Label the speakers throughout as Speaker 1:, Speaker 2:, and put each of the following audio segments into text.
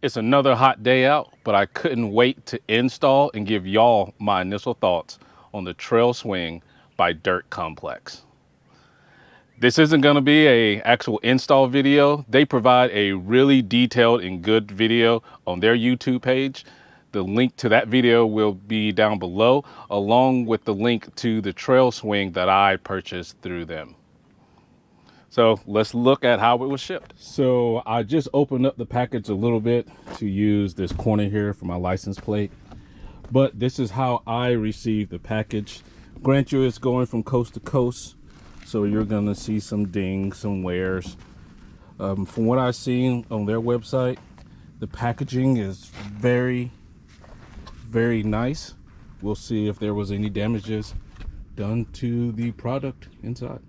Speaker 1: It's another hot day out, but I couldn't wait to install and give y'all my initial thoughts on the Trail Swing by Dirt Complex. This isn't going to be an actual install video. They provide a really detailed and good video on their YouTube page. The link to that video will be down below, along with the link to the Trail Swing that I purchased through them. So let's look at how it was shipped. So I just opened up the package a little bit to use this corner here for my license plate. But this is how I received the package. Grant you, it's going from coast to coast. So you're gonna see some dings, some wears. From what I've seen on their website, the packaging is very, very nice. We'll see if there was any damages done to the product inside.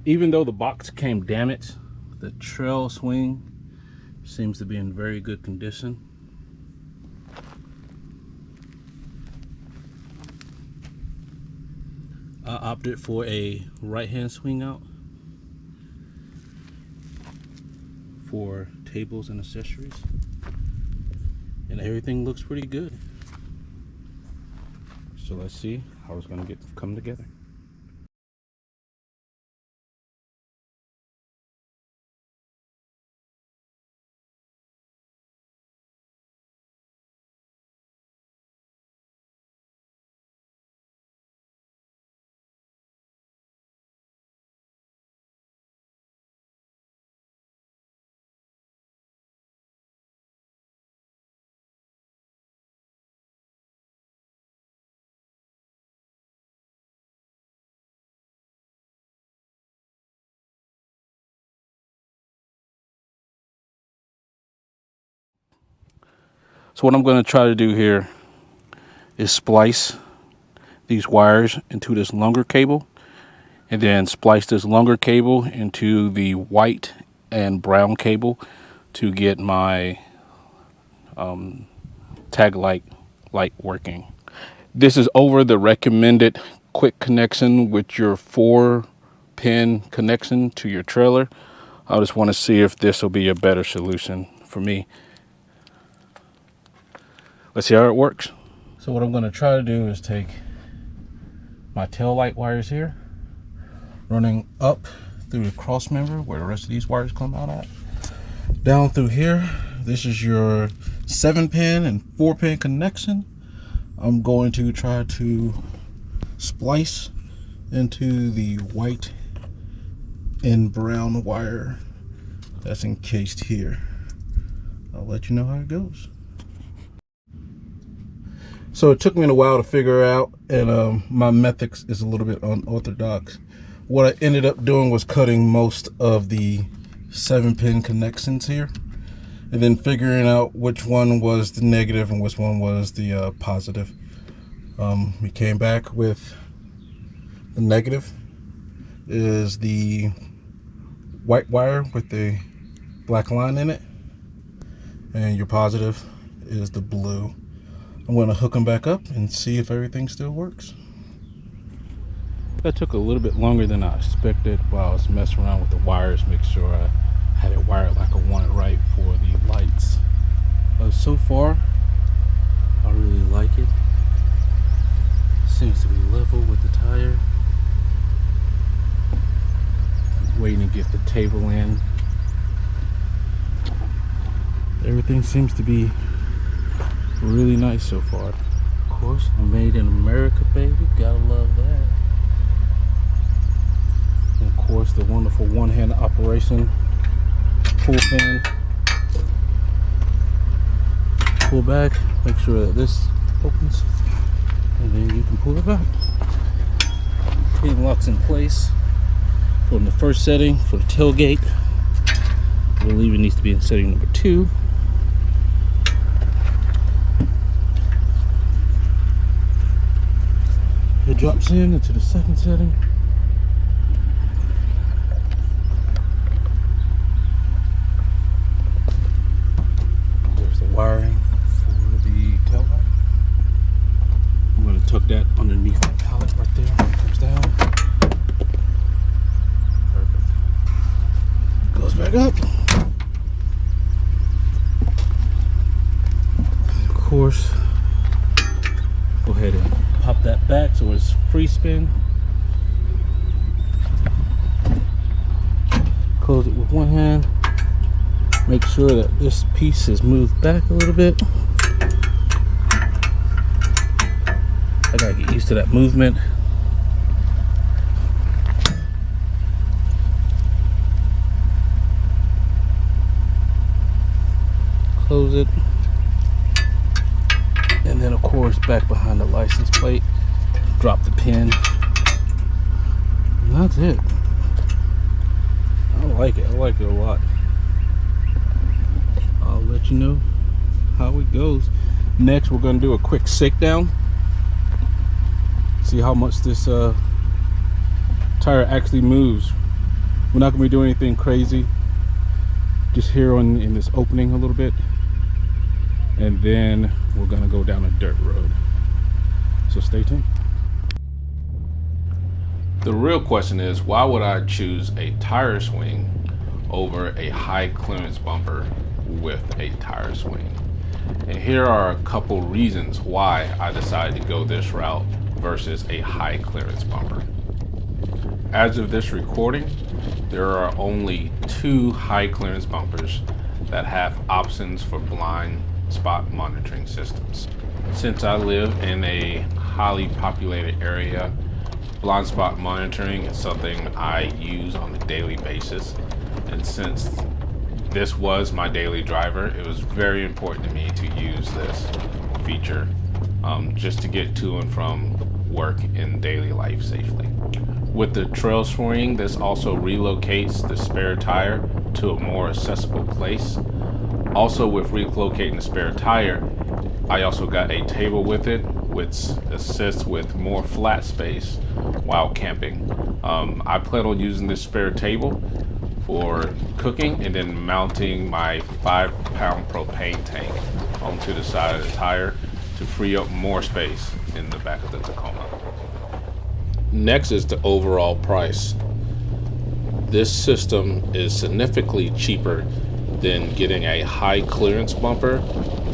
Speaker 1: Even though the box came damaged, the Trail Swing seems to be in very good condition. I opted for a right-hand swing out for tables and accessories, and everything looks pretty good. So let's see how it's going to come together. So what I'm going to try to do here is splice these wires into this longer cable, and then splice this longer cable into the white and brown cable to get my tag light working. This is over the recommended quick connection with your 4-pin connection to your trailer. I just want to see if this will be a better solution for me. Let's see how it works. So what I'm going to try to do is take my tail light wires here, running up through the cross member where the rest of these wires come out at, down through here. This is your 7-pin and 4-pin connection. I'm going to try to splice into the white and brown wire that's encased here. I'll let you know how it goes. So it took me a while to figure out, and my method is a little bit unorthodox. What I ended up doing was cutting most of the 7-pin connections here, and then figuring out which one was the negative and which one was the positive. We came back with the negative is the white wire with the black line in it, and your positive is the blue. I'm going to hook them back up and see if everything still works. That took a little bit longer than I expected while I was messing around with the wires, make sure I had it wired like I wanted right for the lights. So far, I really like it. Seems to be level with the tire. Waiting to get the table in. Everything seems to be really nice so far. Of course, made in America, baby. Gotta love that. And of course, the wonderful one-hand operation. Pull pin, pull back, make sure that this opens, and then you can pull it back. It locks in place from the first setting for the tailgate. I believe it needs to be in setting number 2. It drops into the second setting. There's the wiring for the tail light. I'm going to tuck that underneath the pallet right there. It comes down. Perfect. Goes back up. And of course, go ahead and pop that back so it's free spin. Close it with one hand. Make sure that this piece is moved back a little bit. I gotta get used to that movement. Close it. And then of course back behind the license plate, drop the pin. And that's it. I like it a lot. I'll let you know how it goes. Next we're gonna do a quick shakedown. See how much this tire actually moves. We're not gonna be doing anything crazy. Just here in this opening a little bit. And then we're gonna go down a dirt road. So stay tuned. The real question is, why would I choose a tire swing over a high clearance bumper with a tire swing? And here are a couple reasons why I decided to go this route versus a high clearance bumper. As of this recording, there are only 2 high clearance bumpers that have options for blind spot monitoring systems. Since I live in a highly populated area, blind spot monitoring is something I use on a daily basis. And since this was my daily driver, it was very important to me to use this feature just to get to and from work in daily life safely. With the trail swing, this also relocates the spare tire to a more accessible place. Also, with relocating the spare tire, I also got a table with it, which assists with more flat space while camping. I plan on using this spare table for cooking and then mounting my 5-pound propane tank onto the side of the tire to free up more space in the back of the Tacoma. Next is the overall price. This system is significantly cheaper than getting a high clearance bumper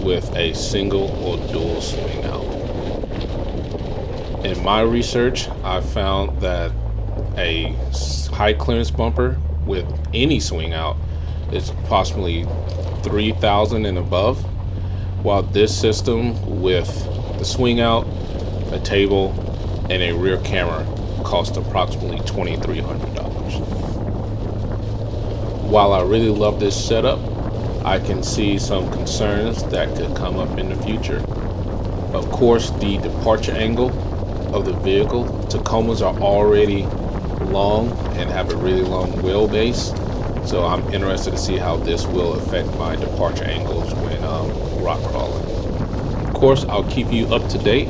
Speaker 1: with a single or dual swing out. In my research, I found that a high clearance bumper with any swing out is approximately $3,000 and above, while this system with the swing out, a table, and a rear camera costs approximately $2,300. While I really love this setup, I can see some concerns that could come up in the future. Of course, the departure angle of the vehicle. Tacomas are already long and have a really long wheelbase, so I'm interested to see how this will affect my departure angles when rock crawling. Of course, I'll keep you up to date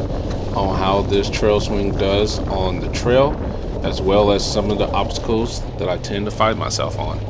Speaker 1: on how this trail swing does on the trail, as well as some of the obstacles that I tend to find myself on.